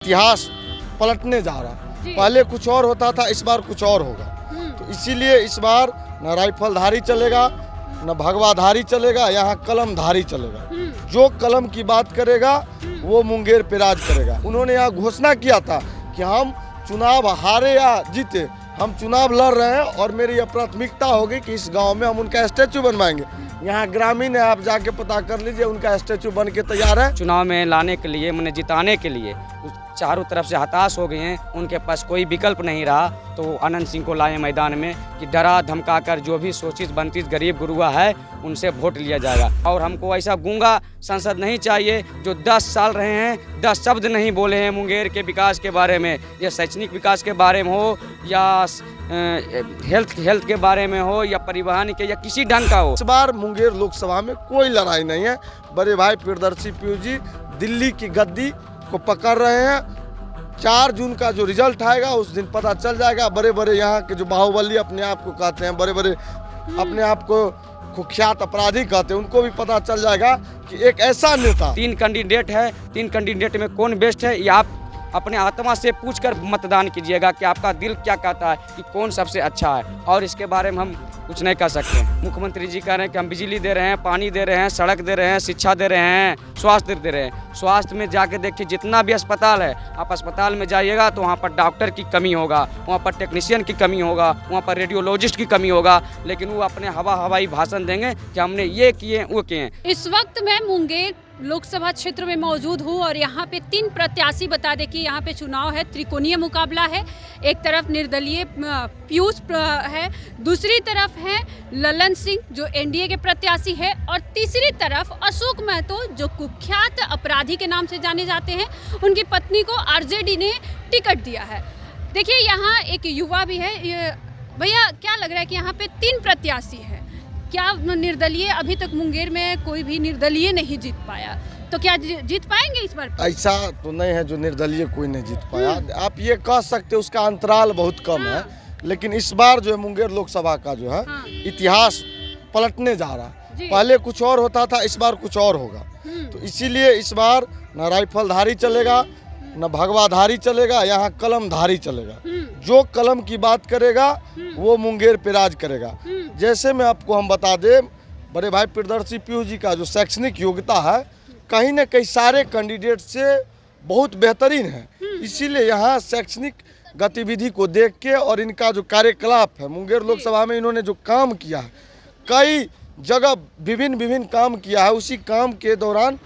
इतिहास पलटने जा रहा है। पहले कुछ और होता था, इस बार कुछ और होगा। तो इसीलिए इस बार न राइफलधारी चलेगा, न भगवाधारी चलेगा, यहाँ कलमधारी चलेगा। जो कलम की बात करेगा वो मुंगेर पे राज करेगा। उन्होंने यहाँ घोषणा किया था कि हम चुनाव हारे या जीते, हम चुनाव लड़ रहे हैं और मेरी यह प्राथमिकता होगी कि इस गांव में हम उनका स्टैचू बनवाएंगे। यहाँ ग्रामीण है, आप जाके पता कर लीजिए, उनका स्टैचू बन के तैयार है। चुनाव में लाने के लिए, मैंने जिताने के लिए चारों तरफ से हताश हो गए हैं, उनके पास कोई विकल्प नहीं रहा, तो अनंत सिंह को लाए मैदान में कि डरा धमका कर जो भी शोषित वंचित गरीब गुरुआ है उनसे वोट लिया जाएगा। और हमको ऐसा गूंगा सांसद नहीं चाहिए जो 10 साल रहे हैं, 10 शब्द नहीं बोले हैं मुंगेर के विकास के बारे में, या शैक्षणिक विकास के बारे में हो, या हेल्थ के बारे में हो, या परिवहन के, या किसी ढंग का हो। इस बार मुंगेर लोकसभा में कोई लड़ाई नहीं है। बड़े भाई प्रियदर्शी पीयूष जी दिल्ली की गद्दी को पकड़ रहे हैं। 4 जून का जो रिजल्ट आएगा उस दिन पता चल जाएगा। बड़े बड़े यहाँ के जो बाहुबली अपने आप को कहते हैं, बड़े बड़े अपने आप को कुख्यात अपराधी कहते हैं, उनको भी पता चल जाएगा कि एक ऐसा नेता। 3 कैंडिडेट है, 3 कैंडिडेट में कौन बेस्ट है, ये आप अपने आत्मा से पूछकर मतदान कीजिएगा कि आपका दिल क्या कहता है कि कौन सबसे अच्छा है। और इसके बारे में हम कुछ नहीं कर सकते। मुख्यमंत्री जी कह रहे हैं कि हम बिजली दे रहे हैं, पानी दे रहे हैं, सड़क दे रहे हैं, शिक्षा दे रहे हैं, स्वास्थ्य दे रहे हैं। स्वास्थ्य में जाके देखिए, जितना भी अस्पताल है, आप अस्पताल में जाइएगा तो वहाँ पर डॉक्टर की कमी होगा, वहाँ पर टेक्नीशियन की कमी होगा, वहाँ पर रेडियोलॉजिस्ट की कमी होगा, लेकिन वो अपने हवाई भाषण देंगे कि हमने ये किए वो किए। इस वक्त मैं मुंगेर लोकसभा क्षेत्र में मौजूद हूँ और यहाँ पे 3 प्रत्याशी, बता दें कि यहाँ पे चुनाव है, त्रिकोणीय मुकाबला है। एक तरफ निर्दलीय पीयूष है, दूसरी तरफ है ललन सिंह जो एनडीए के प्रत्याशी है, और तीसरी तरफ अशोक महतो जो कुख्यात अपराधी के नाम से जाने जाते हैं। उनकी पत्नी को आरजेडी ने टिकट दिया है। देखिए, यहाँ एक युवा भी है। भैया, क्या लग रहा है कि यहाँ पे 3 प्रत्याशी है, क्या निर्दलीय, अभी तक मुंगेर में कोई भी निर्दलीय नहीं जीत पाया, तो क्या जीत पाएंगे इस बार? ऐसा तो नहीं है जो निर्दलीय कोई नहीं जीत पाया। आप ये कह सकते हैं उसका अंतराल बहुत कम है, लेकिन इस बार जो है मुंगेर लोकसभा का जो है इतिहास पलटने जा रहा है। पहले कुछ और होता था, इस बार कुछ और होगा। तो इसीलिए इस बार न राइफलधारी चलेगा, न भगवाधारी चलेगा, यहाँ कलमधारी चलेगा। जो कलम की बात करेगा वो मुंगेर पे राज करेगा। जैसे मैं आपको हम बता दें, बड़े भाई प्रियदर्शी पीयूष जी का जो शैक्षणिक योग्यता है कहीं न कहीं सारे कैंडिडेट से बहुत बेहतरीन है। इसीलिए यहाँ शैक्षणिक गतिविधि को देख के और इनका जो कार्यकलाप है, मुंगेर लोकसभा में इन्होंने जो काम किया है, कई जगह विभिन्न काम किया है, उसी काम के दौरान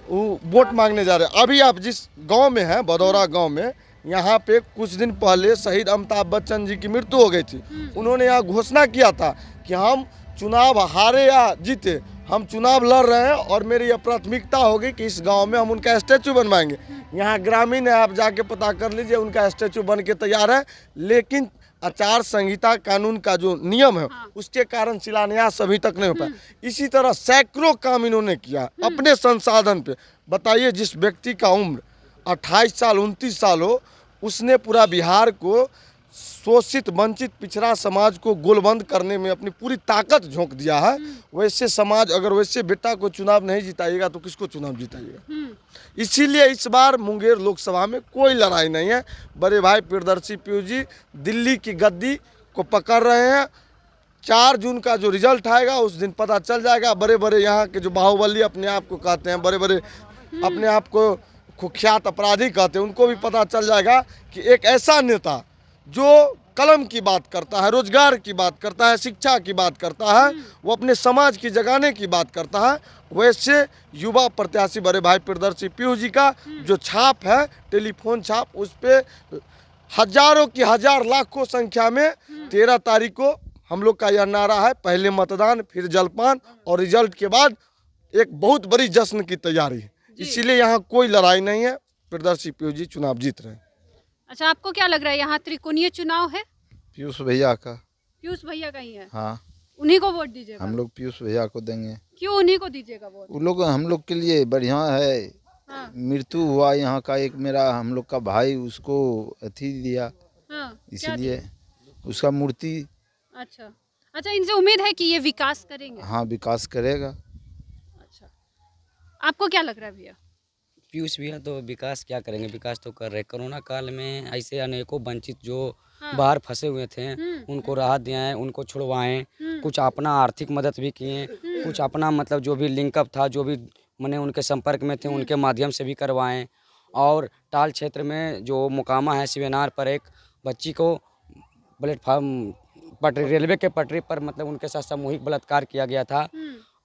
वोट मांगने जा रहे हैं। अभी आप जिस गांव में हैं, बदौरा गांव में, यहाँ पे कुछ दिन पहले शहीद अमिताभ बच्चन जी की मृत्यु हो गई थी। उन्होंने यहाँ घोषणा किया था कि हम चुनाव हारे या जीते, हम चुनाव लड़ रहे हैं और मेरी यह प्राथमिकता होगी कि इस गांव में हम उनका स्टैचू बनवाएंगे। यहाँ ग्रामीण है, आप जाके पता कर लीजिए, उनका स्टैचू बन के तैयार है। लेकिन आचार संहिता कानून का जो नियम है उसके कारण शिलान्यास अभी तक नहीं हो पाया। इसी तरह सैकड़ों काम इन्होंने किया अपने संसाधन पे। बताइए, जिस व्यक्ति का उम्र 28 साल 29 साल हो, उसने पूरा बिहार को शोषित वंचित पिछड़ा समाज को गोलबंद करने में अपनी पूरी ताकत झोंक दिया है। वैसे समाज, अगर वैसे बेटा को चुनाव नहीं जिताइएगा तो किसको चुनाव जिताइएगा? इसीलिए इस बार मुंगेर लोकसभा में कोई लड़ाई नहीं है। बड़े भाई प्रियदर्शी पीयूष जी दिल्ली की गद्दी को पकड़ रहे हैं। 4 जून का जो रिजल्ट आएगा उस दिन पता चल जाएगा। बड़े बड़े यहाँ के जो बाहुबली अपने आप को कहते हैं, बड़े बड़े अपने आप को कुख्यात अपराधी कहते हैं, उनको भी पता चल जाएगा कि एक ऐसा नेता जो कलम की बात करता है, रोजगार की बात करता है, शिक्षा की बात करता है, वो अपने समाज की जगाने की बात करता है। वैसे युवा प्रत्याशी बड़े भाई प्रियदर्शी पीयूष जी का जो छाप है, टेलीफोन छाप, उस पे हजारों की हजार लाखों संख्या में 13 तारीख को हम लोग का यह नारा है, पहले मतदान फिर जलपान और रिजल्ट के बाद एक बहुत बड़ी जश्न की तैयारी है। इसीलिए यहाँ कोई लड़ाई नहीं है, प्रियदर्शी पीयूष जी चुनाव जीत रहे हैं। अच्छा, आपको क्या लग रहा है, यहाँ त्रिकोणीय चुनाव है? पीयूष भैया का। पीयूष भैया का ही है? हाँ, उन्हीं को वोट दीजिएगा? हम लोग पीयूष भैया को देंगे। क्यों उन्हीं को दीजिएगा वोट? वो लोग हम लोग के लिए बढ़िया है। मृत्यु हुआ यहाँ का एक मेरा, हम लोग का भाई, उसको अथी दिया, इसलिए उसका मूर्ति। अच्छा, इनसे उम्मीद है कि ये विकास करेंगे? हाँ, विकास करेगा। अच्छा, आपको क्या लग रहा है भैया? पीयूष भैया तो विकास क्या करेंगे, विकास तो कर रहे। कोरोना काल में ऐसे अनेकों वंचित जो हाँ। बाहर फंसे हुए थे उनको राहत दिलाएं, उनको छुड़वाएं, कुछ अपना आर्थिक मदद भी किए, कुछ अपना मतलब जो भी लिंकअप था, जो भी मैंने उनके संपर्क में थे उनके माध्यम से भी करवाएं। और टाल क्षेत्र में जो मोकामा है शिवेनार पर एक बच्ची को प्लेटफार्म पटरी रेलवे के पटरी पर मतलब उनके साथ सामूहिक बलात्कार किया गया था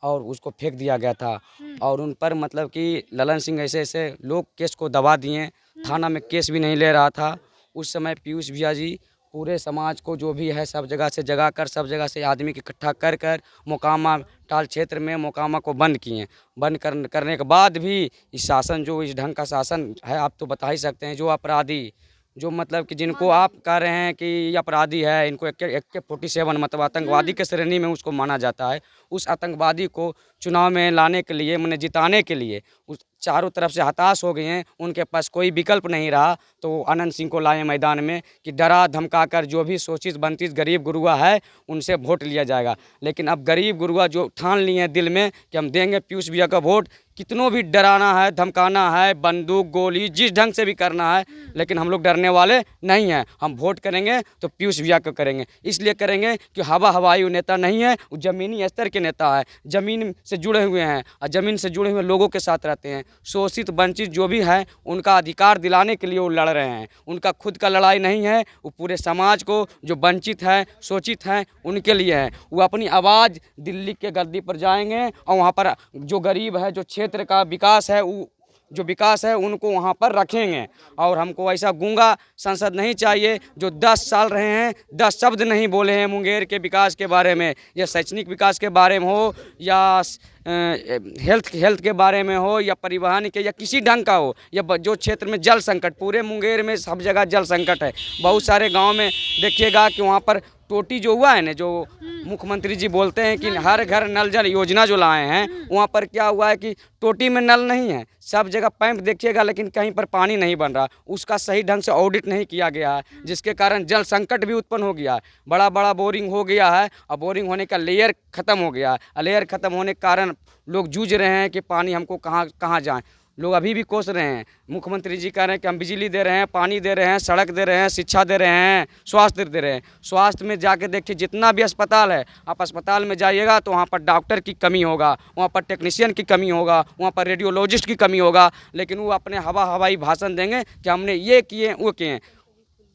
और उसको फेंक दिया गया था। और उन पर मतलब कि ललन सिंह ऐसे ऐसे लोग केस को दबा दिए, थाना में केस भी नहीं ले रहा था। उस समय पीयूष भैया जी पूरे समाज को जो भी है सब जगह से जगा कर, सब जगह से आदमी इकट्ठा कर कर मोकामा टाल क्षेत्र में मोकामा को बंद किए। बंद करने के बाद भी इस शासन जो इस ढंग का शासन है, आप तो बता ही सकते हैं। जो अपराधी जो मतलब कि जिनको आप कह रहे हैं कि ये अपराधी है, इनको AK-47 मतलब आतंकवादी के श्रेणी में उसको माना जाता है। उस आतंकवादी को चुनाव में लाने के लिए, मैंने जिताने के लिए उस चारों तरफ से हताश हो गए हैं, उनके पास कोई विकल्प नहीं रहा तो अनंत सिंह को लाए मैदान में कि डरा धमका कर जो भी शोषित वंचित गरीब गुरुआ है उनसे वोट लिया जाएगा। लेकिन अब गरीब गुरुआ जो ठान लिए हैं दिल में कि हम देंगे पीयूष भैया का वोट, कितनों भी डराना है, धमकाना है, बंदूक गोली जिस ढंग से भी करना है, लेकिन हम लोग डरने वाले नहीं हैं। हम वोट करेंगे तो पीयूष भैया को करेंगे। इसलिए करेंगे कि हवाई नेता नहीं है, वो ज़मीनी स्तर के नेता है, ज़मीन से जुड़े हुए हैं और ज़मीन से जुड़े हुए लोगों के साथ रहते हैं। शोषित वंचित जो भी है उनका अधिकार दिलाने के लिए वो लड़ रहे हैं। उनका खुद का लड़ाई नहीं है, वो पूरे समाज को जो वंचित है, शोषित हैं, उनके लिए है। वो अपनी आवाज़ दिल्ली के गद्दी पर जाएंगे और वहाँ पर जो गरीब है, जो क्षेत्र का विकास है, वो जो विकास है उनको वहाँ पर रखेंगे। और हमको ऐसा गूंगा सांसद नहीं चाहिए जो 10 साल रहे हैं, 10 शब्द नहीं बोले हैं मुंगेर के विकास के बारे में, या शैक्षणिक विकास के बारे में हो, या हेल्थ के बारे में हो, या परिवहन के, या किसी ढंग का हो, या जो क्षेत्र में जल संकट, पूरे मुंगेर में सब जगह जल संकट है। बहुत सारे गांव में देखिएगा कि वहाँ पर टोटी जो हुआ है ना, जो मुख्यमंत्री जी बोलते हैं कि हर घर नल जल योजना जो लाए हैं, वहाँ पर क्या हुआ है कि टोटी में नल नहीं है, सब जगह पैंप देखिएगा लेकिन कहीं पर पानी नहीं बन रहा। उसका सही ढंग से ऑडिट नहीं किया गया है, जिसके कारण जल संकट भी उत्पन्न हो गया है। बड़ा बड़ा बोरिंग हो गया है और बोरिंग होने का लेयर ख़त्म हो गया है। लेयर ख़त्म होने के कारण लोग जूझ रहे हैं कि पानी हमको कहाँ जाए। लोग अभी भी कोस रहे हैं। मुख्यमंत्री जी कह रहे हैं कि हम बिजली दे रहे हैं, पानी दे रहे हैं, सड़क दे रहे हैं, शिक्षा दे रहे हैं, स्वास्थ्य दे रहे हैं। स्वास्थ्य में जाके देखिए, जितना भी अस्पताल है, आप अस्पताल में जाइएगा तो वहाँ पर डॉक्टर की कमी होगा, वहाँ पर टेक्नीशियन की कमी होगा, वहाँ पर रेडियोलॉजिस्ट की कमी होगा। लेकिन वो अपने हवाई भाषण देंगे कि हमने ये किए वो किए।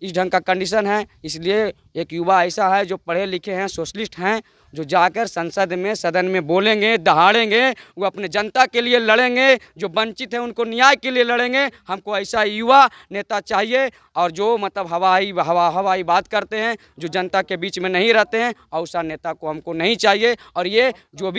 इस ढंग का कंडीशन है। इसलिए एक युवा ऐसा है जो पढ़े लिखे हैं, सोशलिस्ट हैं, जो जाकर संसद में, सदन में बोलेंगे, दहाड़ेंगे, वो अपने जनता के लिए लड़ेंगे, जो वंचित हैं उनको न्याय के लिए लड़ेंगे। हमको ऐसा युवा नेता चाहिए, और जो मतलब हवाई बात करते हैं, जो जनता के बीच में नहीं रहते हैं, ऐसा नेता को हमको नहीं चाहिए। और ये जो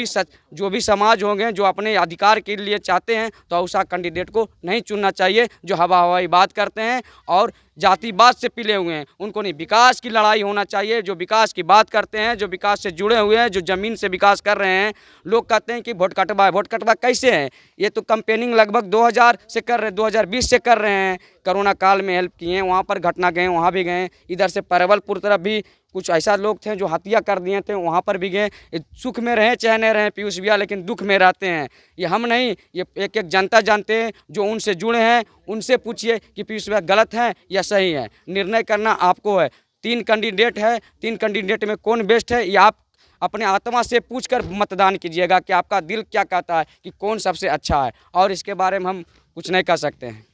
भी समाज होंगे जो अपने अधिकार के लिए चाहते हैं, तो ऐसा कैंडिडेट को नहीं चुनना चाहिए जो हवाई बात करते हैं और जातिवाद से पिले हुए हैं। उनको नहीं, विकास की लड़ाई होना चाहिए, जो विकास की बात करते हैं, जो विकास से जुड़े हुए हैं, जो ज़मीन से विकास कर रहे हैं। लोग कहते हैं कि वोट कटवा है। वोट कटवा कैसे है? ये तो कैंपेनिंग लगभग 2000 से कर रहे हैं, 2020 से कर रहे हैं। कोरोना काल में हेल्प किए हैं, वहाँ पर घटना गए, वहाँ भी गए। इधर से परवलपुर तरफ भी कुछ ऐसा लोग थे जो हत्या कर दिए थे, वहाँ पर भी गए। सुख में रहें चाहे नहीं रहें पीयूष भैया, लेकिन दुख में रहते हैं। ये हम नहीं, ये एक जनता जानते हैं जो उनसे जुड़े हैं। उनसे पूछिए कि पीयूष भैया गलत है या सही है। निर्णय करना आपको है। 3 कैंडिडेट है, 3 कैंडिडेट में कौन बेस्ट है, ये आप अपने आत्मा से पूछकर मतदान कीजिएगा कि आपका दिल क्या कहता है कि कौन सबसे अच्छा है। और इसके बारे में हम कुछ नहीं कर सकते हैं।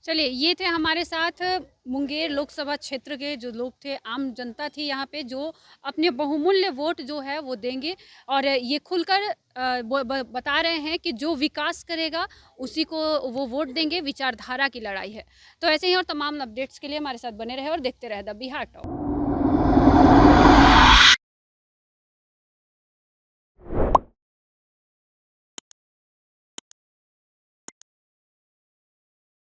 चलिए, ये थे हमारे साथ मुंगेर लोकसभा क्षेत्र के जो लोग थे, आम जनता थी यहाँ पे, जो अपने बहुमूल्य वोट जो है वो देंगे। और ये खुलकर बता रहे हैं कि जो विकास करेगा उसी को वो वोट देंगे। विचारधारा की लड़ाई है। तो ऐसे ही और तमाम अपडेट्स के लिए हमारे साथ बने रहे और देखते रहे द बिहार टॉक।